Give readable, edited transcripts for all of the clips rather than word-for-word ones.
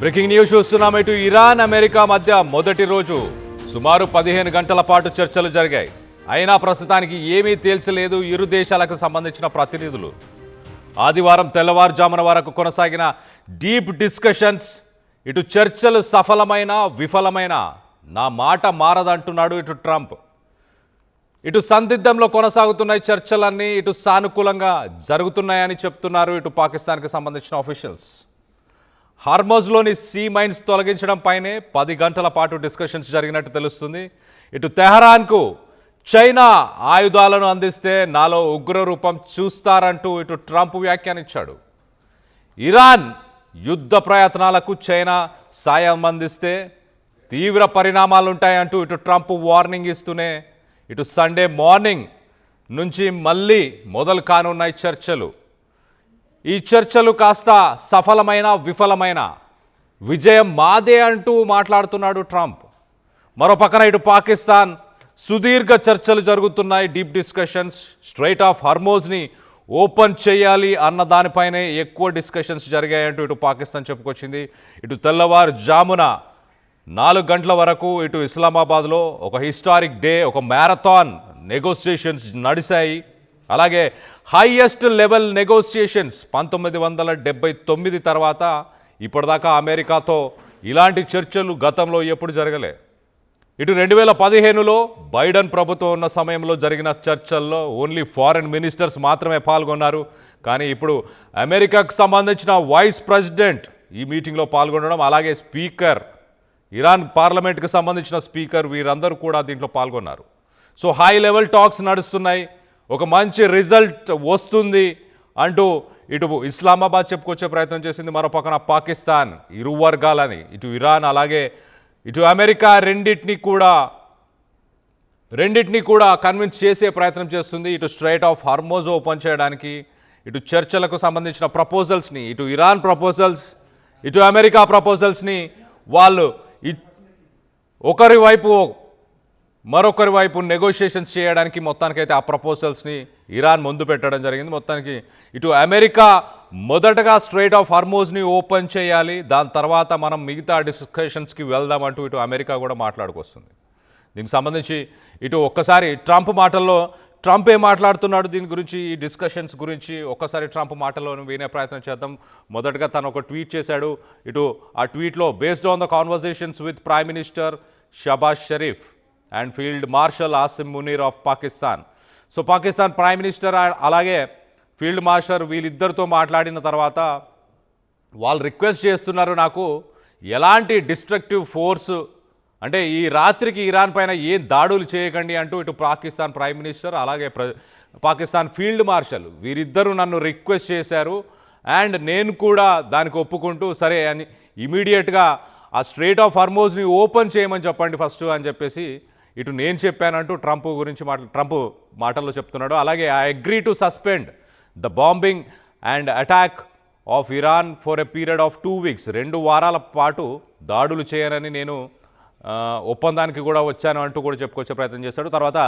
Breaking news చూస్తున్నాం. ఇటు Iran America మధ్య మొదటి రోజు సుమారు 15 గంటల పాటు చర్చలు జరిగాయి. అయినా ప్రస్తుతానికి ఏమీ తేల్చలేదు ఇరు దేశాలకు సంబంధించిన ప్రతినిధులు. ఆదివారం తెల్లవారుజామున వరకు కొనసాగిన డీప్ డిస్కషన్స్. ఇటు చర్చలు సఫలమైన విఫలమైన నా మాట మారదంటున్నాడు ఇటు ట్రంప్. ఇటు సందిగ్ధంలో కొనసాగుతున్న చర్చలన్నీ ఇటు సానుకూలంగా జరుగుతున్నాయని చెప్తున్నారు ఇటు పాకిస్తాన్కి సంబంధించిన ఆఫీషియల్స్. హార్మోజ్లోని సీ మైన్స్ తొలగించడం పైనే 10 గంటల పాటు డిస్కషన్స్ జరిగినట్టు తెలుస్తుంది. ఇటు తెహరాన్కు చైనా ఆయుధాలను అందిస్తే నాలో ఉగ్ర రూపం చూస్తారంటూ ఇటు ట్రంప్ వ్యాఖ్యానించాడు. ఇరాన్ యుద్ధ ప్రయత్నాలకు చైనా సాయం అందిస్తే తీవ్ర పరిణామాలుంటాయంటూ ఇటు ట్రంప్ వార్నింగ్ ఇస్తూనే ఇటు సండే మార్నింగ్ నుంచి మళ్ళీ మొదలు కానున్నాయి చర్చలు. ఈ చర్చలు కాస్త సఫలమైన విఫలమైన విజయం మాదే అంటూ మాట్లాడుతున్నాడు ట్రంప్. మరో పక్కన ఇటు పాకిస్తాన్ సుదీర్ఘ చర్చలు జరుగుతున్నాయి. Deep discussions. స్ట్రైట్ ఆఫ్ హార్మోజ్ని ఓపెన్ చేయాలి అన్న దానిపైనే ఎక్కువ డిస్కషన్స్ జరిగాయంటూ ఇటు పాకిస్తాన్ చెప్పుకొచ్చింది. ఇటు తెల్లవారుజామున 4 గంటల వరకు ఇటు ఇస్లామాబాద్లో ఒక హిస్టారిక్ డే, ఒక మ్యారథాన్ నెగోసియేషన్స్ నడిచాయి. అలాగే హైయెస్ట్ లెవెల్ నెగోసియేషన్స్ 1979 తర్వాత ఇప్పటిదాకా అమెరికాతో ఇలాంటి చర్చలు గతంలో ఎప్పుడు జరగలే. ఇటు 2015లో బైడెన్ ప్రభుత్వం ఉన్న సమయంలో జరిగిన చర్చల్లో ఓన్లీ ఫారెన్ మినిస్టర్స్ మాత్రమే పాల్గొన్నారు. కానీ ఇప్పుడు అమెరికాకు సంబంధించిన వైస్ ప్రెసిడెంట్ ఈ మీటింగ్లో పాల్గొనడం, అలాగే స్పీకర్, ఇరాన్ పార్లమెంట్కి సంబంధించిన స్పీకర్, వీరందరూ కూడా దీంట్లో పాల్గొన్నారు. సో హై లెవెల్ టాక్స్ నడుస్తున్నాయి. ఒక మంచి రిజల్ట్ వస్తుంది అంటూ ఇటు ఇస్లామాబాద్ చెప్పుకొచ్చే ప్రయత్నం చేసింది. మరో పక్కన పాకిస్తాన్ ఇరు వర్గాలని, ఇటు ఇరాన్ అలాగే ఇటు అమెరికా రెండింటినీ కూడా కన్విన్స్ చేసే ప్రయత్నం చేస్తుంది. ఇటు స్ట్రైట్ ఆఫ్ హార్మోజ్ ఓపెన్ చేయడానికి, ఇటు చర్చలకు సంబంధించిన ప్రపోజల్స్ని, ఇటు ఇరాన్ ప్రపోజల్స్, ఇటు అమెరికా ప్రపోజల్స్ని వాళ్ళు మరొకరి వైపు నెగోషియేషన్స్ చేయడానికి మొత్తానికైతే ఆ ప్రపోజల్స్ని ఇరాన్ ముందు పెట్టడం జరిగింది. మొత్తానికి ఇటు అమెరికా మొదటగా స్ట్రైట్ ఆఫ్ హార్మోజ్ని ఓపెన్ చేయాలి, దాని తర్వాత మనం మిగతా డిస్కషన్స్కి వెళ్దామంటూ ఇటు అమెరికా కూడా మాట్లాడుకొస్తుంది. దీనికి సంబంధించి ఇటు ఒక్కసారి ట్రంప్ మాటల్లో ట్రంప్ ఏం మాట్లాడుతున్నాడు దీని గురించి, ఈ డిస్కషన్స్ గురించి ఒక్కసారి ట్రంప్ మాటల్లో వినే ప్రయత్నం చేద్దాం. మొదటగా తను ఒక ట్వీట్ చేశాడు. ఇటు ఆ ట్వీట్లో based on the conversations with prime minister Shehbaz Sharif and field marshal Asim Munir of Pakistan. So Pakistan prime minister అలాగే ఫీల్డ్ మార్షల్ వీళ్ళిద్దరితో మాట్లాడిన తర్వాత వాళ్ళు రిక్వెస్ట్ చేస్తున్నారు, నాకు ఎలాంటి డిస్ట్రక్టివ్ ఫోర్స్ అంటే ఈ రాత్రికి ఇరాన్ పైన ఏం దాడులు చేయకండి అంటూ ఇటు పాకిస్తాన్ ప్రైమ్ మినిస్టర్ అలాగే పాకిస్తాన్ ఫీల్డ్ మార్షల్ వీరిద్దరూ నన్ను రిక్వెస్ట్ చేశారు. అండ్ నేను కూడా దానికి ఒప్పుకుంటూ సరే అని ఇమీడియట్గా ఆ స్ట్రైట్ ఆఫ్ హార్మోజ్ని ఓపెన్ చేయమని చెప్పండి ఫస్ట్ అని చెప్పేసి ఇటు నేను చెప్పానంటూ ట్రంప్ మాటల్లో చెప్తున్నాడు. అలాగే I agree to suspend the bombing and attack of Iran for a period of 2 weeks. 2 వారాల పాటు దాడులు చేయనని నేను ఒప్పందానికి కూడా వచ్చాను అంటూ కూడా చెప్పుకొచ్చే ప్రయత్నం చేశాడు. తర్వాత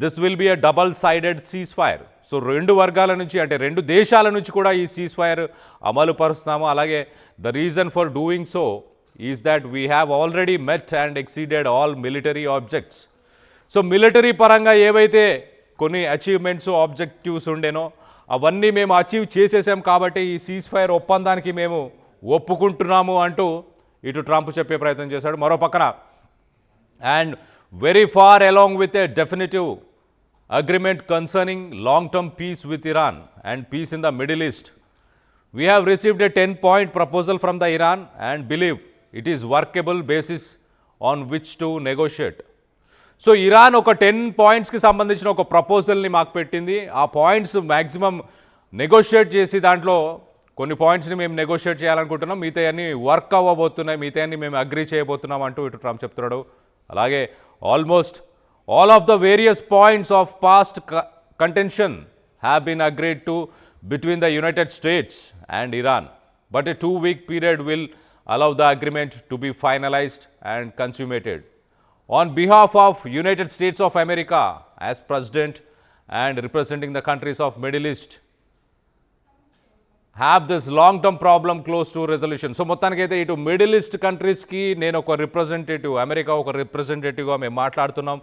this will be a double sided cease fire. So 2 వర్గాల నుంచి అంటే 2 దేశాల నుంచి కూడా ఈ సీజ్ ఫైర్ అమలు పరుస్తున్నాము. అలాగే the reason for doing so is that we have already met and exceeded all military objects. So military పరంగా ఏవైతే కొన్ని అచీవ్మెంట్స్ ఆబ్జెక్టివ్స్ ఉండేనో అవన్నీ మేము అచీవ్ చేసేసాం కాబట్టి ఈ సీజ్ ఫైర్ ఒప్పందానికి మేము ఒప్పుకుంటున్నాము అంటూ ఇటు ట్రంప్ చెప్పే ప్రయత్నం చేశాడు. మరో పక్కన and very far along with a definitive agreement concerning long term peace with Iran and peace in the Middle East. We have received a 10-point proposal from the Iran and believe it is workable basis on which to negotiate. So Iran ఒక 10 pointsకి సంబంధించిన ఒక ప్రపోజల్ని మాకు పెట్టింది. ఆ points maximum negotiate చేసి దాంట్లో కొన్ని పాయింట్స్ని మేము నెగోషియేట్ చేయాలనుకుంటున్నాం, మిగతా అన్ని వర్క్ అవ్వబోతున్నాయి, మిగతా అన్ని మేము అగ్రీ చేయబోతున్నాం అంటూ ఇటు ట్రంప్ చెప్తున్నాడు. అలాగే almost all of the various points of past contention have been agreed to between the United States and Iran, but a 2-week period will allow the agreement to be finalized and consummated. On behalf of United States of America as President and representing the countries of Middle East, have this long term problem close to resolution. So మొత్తానికైతే ఇటు middle east కంట్రీస్కి నేను ఒక representative, America ఒక రిప్రజెంటేటివ్గా మేము మాట్లాడుతున్నాం.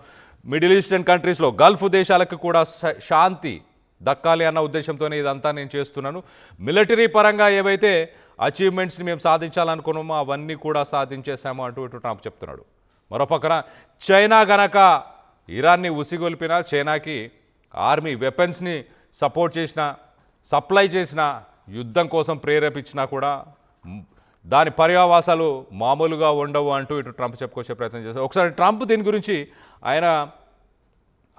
Middle eastern కంట్రీస్లో Gulf దేశాలకు కూడా శాంతి దక్కాలి అన్న ఉద్దేశంతోనే ఇదంతా నేను చేస్తున్నాను. మిలిటరీ పరంగా ఏవైతే అచీవ్మెంట్స్ని మేము సాధించాలనుకున్నామో అవన్నీ కూడా సాధించేశాము అంటూ ఇటు ట్రంప్ చెప్తున్నాడు. మరోపక్కన చైనా గనక ఇరాన్ని ఉసిగొల్పిన, చైనాకి ఆర్మీ వెపన్స్ని సపోర్ట్ చేసిన, సప్లై చేసిన, యుద్ధం కోసం ప్రేరేపించినా కూడా దాని పర్యావాసాలు మామూలుగా ఉండవు అంటూ ఇటు ట్రంప్ చెప్పుకొచ్చే ప్రయత్నం చేశారు. ఒకసారి ట్రంప్ దీని గురించి ఆయన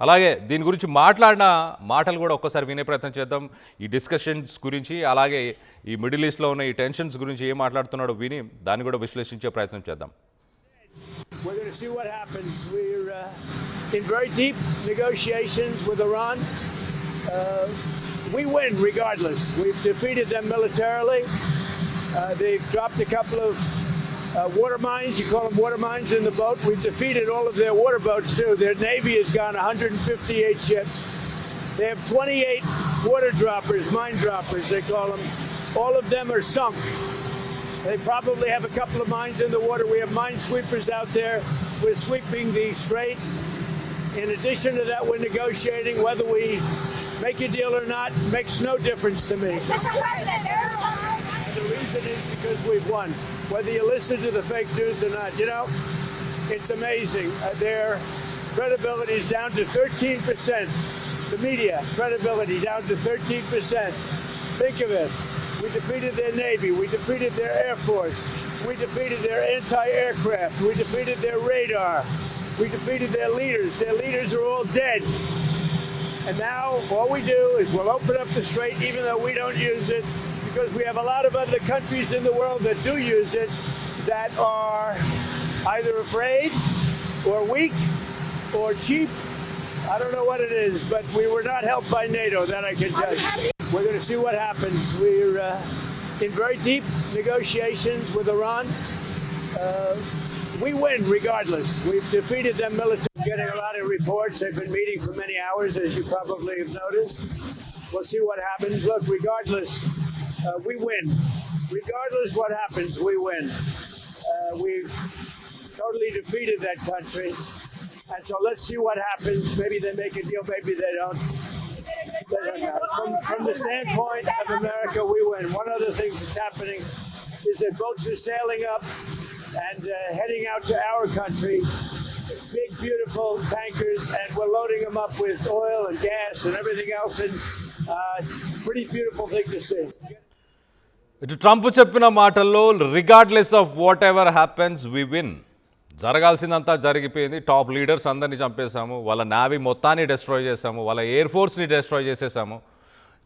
అలాగే దీని గురించి మాట్లాడిన మాటలు కూడా ఒక్కసారి వినే ప్రయత్నం చేద్దాం. ఈ డిస్కషన్స్ గురించి, అలాగే ఈ మిడిల్ ఈస్ట్లో ఉన్న ఈ టెన్షన్స్ గురించి ఏం మాట్లాడుతున్నాడో విని దాన్ని కూడా విశ్లేషించే ప్రయత్నం చేద్దాం. We're going to see what happens. We're in very deep negotiations with Iran. We win regardless. We've defeated them militarily. They've dropped a couple of water mines. You call them water mines in the boat. We've defeated all of their water boats too. Their Navy has gone 158 ships. They have 28 water droppers, mine droppers they call them. All of them are sunk. They probably have a couple of mines in the water. We have mine sweepers out there. We're sweeping the strait. In addition to that, we're negotiating. Whether we make a deal or not makes no difference to me. And the reason is because we've won. Whether you listen to the fake news or not, you know, it's amazing. Their credibility is down to 13%. The media credibility down to 13%. Think of it. We defeated their Navy. We defeated their Air Force. We defeated their anti-aircraft. We defeated their radar. We defeated their leaders. Their leaders are all dead. And now all we do is we'll open up the strait, even though we don't use it, because we have a lot of other countries in the world that do use it that are either afraid or weak or cheap. I don't know what it is, but we were not helped by NATO, that I can tell you. We're going to see what happens. We're in very deep negotiations with Iran. We win regardless. We've defeated them militarily. Getting a lot of reports. They've been meeting for many hours, as you probably have noticed. We'll see what happens. Look, regardless, we win. Regardless what happens, we win. We've totally defeated that country. And so let's see what happens. Maybe they make a deal, maybe they don't. From the standpoint of America, we win. One of the things that's happening is that boats are sailing up and heading out to our country. Big, beautiful tankers, and we're loading them up with oil and gas and everything else. And it's a pretty beautiful thing to see. ఇటు Trump చెప్పిన మాటల్లో regardless of whatever happens we win. జరగాల్సిందంతా జరిగిపోయింది. Top leaders అందరినీ చంపేశాము, వాళ్ళ navy మొత్తాన్ని destroy చేశాము, వాళ్ళ ఎయిర్ ఫోర్స్ని డెస్ట్రాయ్ చేసేసాము,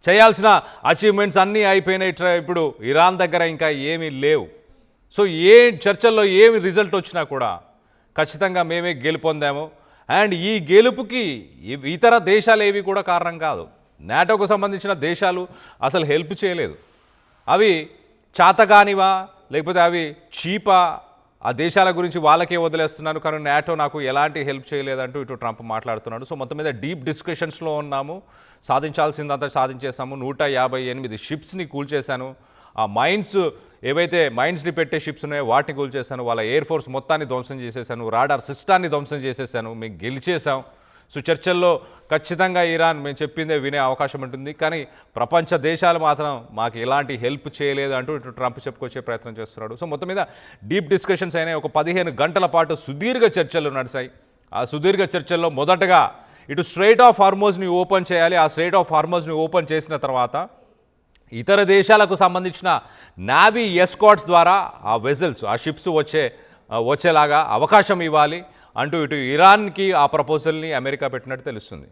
చేయాల్సిన అచీవ్మెంట్స్ అన్నీ అయిపోయినాయి. ఇప్పుడు ఇరాన్ దగ్గర ఇంకా ఏమీ లేవు. సో ఏ చర్చల్లో ఏమి రిజల్ట్ వచ్చినా కూడా ఖచ్చితంగా మేమే గెలుపొందాము. అండ్ ఈ గెలుపుకి ఇతర దేశాలు ఏవి కూడా కారణం కాదు. నాటోకు సంబంధించిన దేశాలు అసలు హెల్ప్ చేయలేదు. అవి చాతగానివా లేకపోతే అవి చీపా, ఆ దేశాల గురించి వాళ్ళకే వదిలేస్తున్నాను, కానీ నాటో నాకు ఎలాంటి హెల్ప్ చేయలేదంటూ ఇటు ట్రంప్ మాట్లాడుతున్నాడు. సో మొత్తం మీద డీప్ డిస్కషన్స్లో ఉన్నాము. సాధించాల్సిందంతా సాధించేసాము. 158 షిప్స్ని కూల్చేశాను. ఆ మైన్స్ ఏవైతే మైన్స్ని పెట్టే షిప్స్ ఉన్నాయో వాటిని కూల్చేశాను. వాళ్ళ ఎయిర్ ఫోర్స్ మొత్తాన్ని ధ్వంసం చేసేసాను. రాడార్ సిస్టాన్ని ధ్వంసం చేసేసాను. మేము గెలిచేసాం. సో చర్చల్లో ఖచ్చితంగా ఇరాన్ మేము చెప్పిందే వినే అవకాశం ఉంటుంది, కానీ ప్రపంచ దేశాలు మాత్రం మాకు ఎలాంటి హెల్ప్ చేయలేదు అంటూ ఇటు ట్రంప్ చెప్పుకొచ్చే ప్రయత్నం చేస్తున్నాడు. సో మొత్తం మీద డీప్ డిస్కషన్స్ అయినాయి. ఒక 15 గంటల పాటు సుదీర్ఘ చర్చలు నడిచాయి. ఆ సుదీర్ఘ చర్చల్లో మొదటగా ఇటు స్ట్రెయిట్ ఆఫ్ హార్మోజ్ని ఓపెన్ చేయాలి. ఆ స్ట్రెయిట్ ఆఫ్ హార్మోజ్ని ఓపెన్ చేసిన తర్వాత ఇతర దేశాలకు సంబంధించిన నావీ ఎస్కాట్స్ ద్వారా ఆ వెజల్స్, ఆ షిప్స్ వచ్చేలాగా అవకాశం ఇవ్వాలి అంటూ ఇటు ఇరాన్కి ఆ ప్రపోజల్ని అమెరికా పెట్టినట్టు తెలుస్తుంది.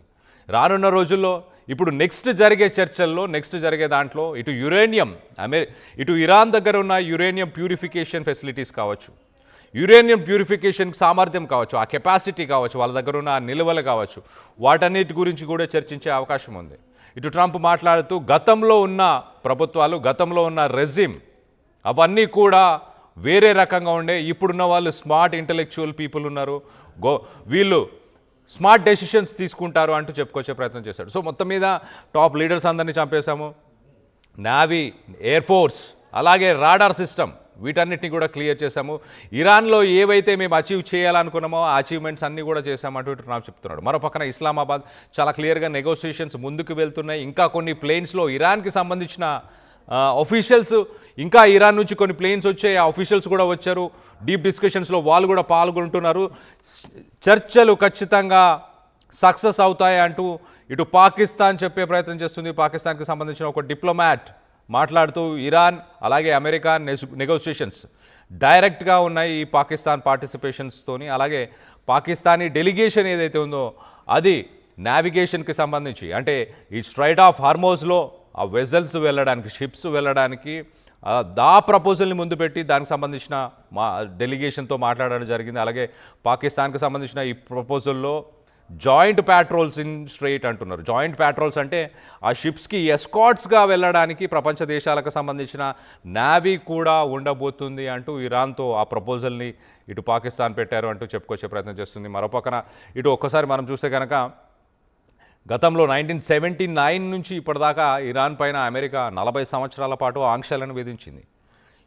రానున్న రోజుల్లో ఇప్పుడు నెక్స్ట్ జరిగే చర్చల్లో, నెక్స్ట్ జరిగే దాంట్లో ఇటు ఇరాన్ దగ్గర ఉన్న యురేనియం ప్యూరిఫికేషన్ ఫెసిలిటీస్ కావచ్చు, యురేనియం ప్యూరిఫికేషన్కి సామర్థ్యం కావచ్చు, ఆ కెపాసిటీ కావచ్చు, వాళ్ళ దగ్గర ఉన్న ఆ నిల్వలు కావచ్చు, వాటన్నిటి గురించి కూడా చర్చించే అవకాశం ఉంది. ఇటు ట్రంప్ మాట్లాడుతూ గతంలో ఉన్న ప్రభుత్వాలు, గతంలో ఉన్న రెజిమ్ అవన్నీ కూడా వేరే రకంగా ఉండే, ఇప్పుడున్న వాళ్ళు స్మార్ట్ ఇంటెలెక్చువల్ పీపుల్ ఉన్నారు, వీళ్ళు స్మార్ట్ డెసిషన్స్ తీసుకుంటారు అంటూ చెప్పుకొచ్చే ప్రయత్నం చేశాడు. సో మొత్తం మీద టాప్ లీడర్స్ అందరినీ చంపేశాము, నావీ, ఎయిర్ ఫోర్స్, అలాగే రాడార్ సిస్టమ్ వీటన్నిటిని కూడా క్లియర్ చేశాము. ఇరాన్లో ఏవైతే మేము అచీవ్ చేయాలనుకున్నామో ఆ అచీవ్మెంట్స్ అన్నీ కూడా చేశామంటూ ఇటు ట్రంప్ చెప్తున్నాడు. మరో పక్కన ఇస్లామాబాద్ చాలా క్లియర్గా నెగోషియేషన్స్ ముందుకు వెళ్తున్నాయి. ఇంకా కొన్ని ప్లేన్స్లో ఇరాన్కి సంబంధించిన ఆఫీషియల్స్, ఇంకా ఇరాన్ నుంచి కొన్ని ప్లేన్స్ వచ్చాయి, ఆ ఆఫీషియల్స్ కూడా వచ్చారు. డీప్ డిస్కషన్స్లో వాళ్ళు కూడా పాల్గొంటున్నారు. చర్చలు ఖచ్చితంగా సక్సెస్ అవుతాయి అంటూ ఇటు పాకిస్తాన్ చెప్పే ప్రయత్నం చేస్తుంది. పాకిస్తాన్కి సంబంధించిన ఒక డిప్లొమాట్ మాట్లాడుతూ ఇరాన్ అలాగే అమెరికా నెగోషియేషన్స్ డైరెక్ట్గా ఉన్నాయి ఈ పాకిస్తాన్ పార్టిసిపేషన్స్తోని. అలాగే పాకిస్తానీ డెలిగేషన్ ఏదైతే ఉందో అది నావిగేషన్కి సంబంధించి, అంటే ఈ స్ట్రైట్ ఆఫ్ హార్మోజ్లో ఆ వెజల్స్ వెళ్ళడానికి, షిప్స్ వెళ్ళడానికి దా ప్రపోజల్ని ముందు పెట్టి దానికి సంబంధించిన డెలిగేషన్తో మాట్లాడడం జరిగింది. అలాగే పాకిస్తాన్కి సంబంధించిన ఈ ప్రపోజల్లో జాయింట్ ప్యాట్రోల్స్ ఇన్ స్ట్రెయిట్ అంటున్నారు. జాయింట్ ప్యాట్రోల్స్ అంటే ఆ షిప్స్కి ఎస్కాట్స్గా వెళ్ళడానికి ప్రపంచ దేశాలకు సంబంధించిన నావీ కూడా ఉండబోతుంది అంటూ ఇరాన్తో ఆ ప్రపోజల్ని ఇటు పాకిస్తాన్ పెట్టారు అంటూ చెప్పుకొచ్చే ప్రయత్నం చేస్తుంది. మరోపక్కన ఇటు ఒక్కసారి మనం చూస్తే కనుక గతంలో 1979 నుంచి ఇప్పటిదాకా ఇరాన్ పైన అమెరికా 40 సంవత్సరాల పాటు ఆంక్షలను విధించింది.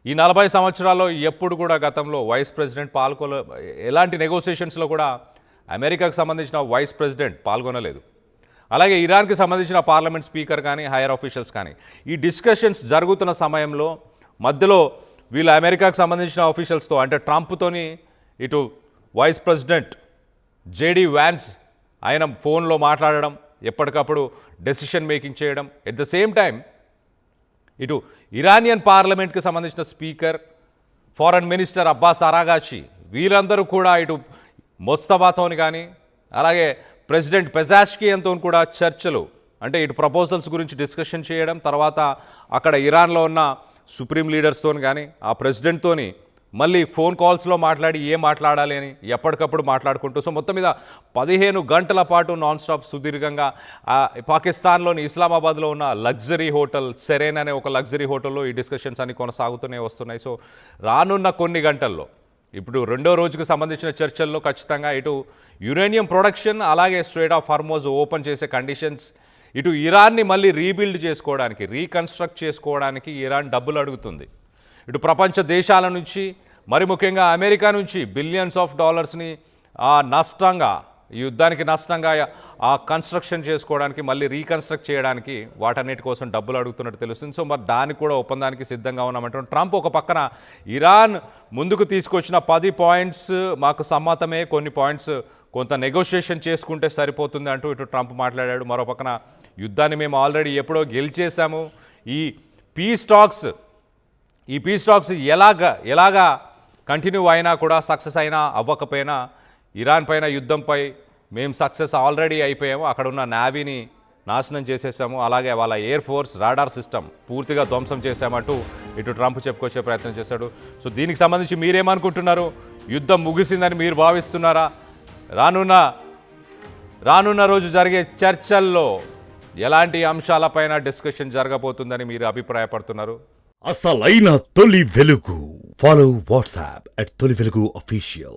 ఈ 40 సంవత్సరాల్లో ఎప్పుడు కూడా గతంలో వైస్ ప్రెసిడెంట్ ఎలాంటి నెగోసియేషన్స్లో కూడా అమెరికాకు సంబంధించిన వైస్ ప్రెసిడెంట్ పాల్గొనలేదు. అలాగే ఇరాన్కి సంబంధించిన పార్లమెంట్ స్పీకర్ కానీ హైయర్ ఆఫీషియల్స్ కానీ ఈ డిస్కషన్స్ జరుగుతున్న సమయంలో మధ్యలో వీళ్ళ అమెరికాకు సంబంధించిన ఆఫీషియల్స్తో, అంటే ట్రంప్తోని ఇటు వైస్ ప్రెసిడెంట్ జేడీ వ్యాన్స్ ఆయన ఫోన్లో మాట్లాడడం, ఎప్పటికప్పుడు డెసిషన్ మేకింగ్ చేయడం. ఎట్ ద సేమ్ టైం ఇటు ఇరానియన్ పార్లమెంట్కి సంబంధించిన స్పీకర్, ఫారెన్ మినిస్టర్ అబ్బాస్ అరాగాచి వీరందరూ కూడా ఇటు మొస్తబాతోని కానీ అలాగే ప్రెసిడెంట్ పెజాష్కియన్తో కూడా చర్చలు, అంటే ఇటు ప్రపోజల్స్ గురించి డిస్కషన్ చేయడం, తర్వాత అక్కడ ఇరాన్లో ఉన్న సుప్రీం లీడర్స్తో కానీ ఆ ప్రెసిడెంట్తోని మళ్ళీ ఫోన్ కాల్స్లో మాట్లాడి ఏం మాట్లాడాలి అని ఎప్పటికప్పుడు మాట్లాడుకుంటూ, సో మొత్తం మీద 15 గంటల పాటు నాన్ స్టాప్ సుదీర్ఘంగా పాకిస్తాన్లోని ఇస్లామాబాద్లో ఉన్న లగ్జరీ హోటల్ సెరెన్ అనే ఒక లగ్జరీ హోటల్లో ఈ డిస్కషన్స్ అన్ని కొనసాగుతూనే వస్తున్నాయి. సో రానున్న కొన్ని గంటల్లో ఇప్పుడు రెండో రోజుకు సంబంధించిన చర్చల్లో ఖచ్చితంగా ఇటు యురేనియం ప్రొడక్షన్ అలాగే స్ట్రెయిట్ ఆఫ్ హార్మోజ్ ఓపెన్ చేసే కండిషన్స్, ఇటు ఇరాన్ని మళ్ళీ రీబిల్డ్ చేసుకోవడానికి, రీకన్స్ట్రక్ట్ చేసుకోవడానికి ఇరాన్ డబ్బులు అడుగుతుంది. ఇటు ప్రపంచ దేశాల నుంచి, మరి ముఖ్యంగా అమెరికా నుంచి బిలియన్స్ ఆఫ్ డాలర్స్ని నష్టంగా, ఈ యుద్ధానికి నష్టంగా ఆ కన్స్ట్రక్షన్ చేసుకోవడానికి, మళ్ళీ రీకన్స్ట్రక్ట్ చేయడానికి వాటన్నిటి కోసం డబ్బులు అడుగుతున్నట్టు తెలుస్తుంది. సో మరి దానికి కూడా ఒప్పందానికి సిద్ధంగా ఉన్నామంటే ట్రంప్ ఒక పక్కన ఇరాన్ ముందుకు తీసుకొచ్చిన 10 పాయింట్స్ మాకు సమ్మతమే, కొన్ని పాయింట్స్ కొంత నెగోషియేషన్ చేసుకుంటే సరిపోతుంది అంటూ ఇటు ట్రంప్ మాట్లాడాడు. మరో పక్కన యుద్ధాన్ని మేము ఆల్రెడీ ఎప్పుడో గెలిచేసాము, ఈ పీస్ టాక్స్ ఎలాగా కంటిన్యూ అయినా కూడా సక్సెస్ అయినా అవ్వకపోయినా ఇరాన్ పైన యుద్ధంపై మేము సక్సెస్ ఆల్రెడీ అయిపోయాము, అక్కడ ఉన్న నావీని నాశనం చేసేసాము, అలాగే వాళ్ళ ఎయిర్ ఫోర్స్ రాడార్ సిస్టమ్ పూర్తిగా ధ్వంసం చేశామంటూ ఇటు ట్రంప్ చెప్పుకొచ్చే ప్రయత్నం చేశాడు. సో దీనికి సంబంధించి మీరేమనుకుంటున్నారు? యుద్ధం ముగిసిందని మీరు భావిస్తున్నారా? రానున్న రోజు జరిగే చర్చల్లో ఎలాంటి అంశాలపైన డిస్కషన్ జరగబోతుందని మీరు అభిప్రాయపడుతున్నారు? అసలైన తొలి వెలుగు. ఫాలో వాట్సాప్ @తొలి వెలుగు official.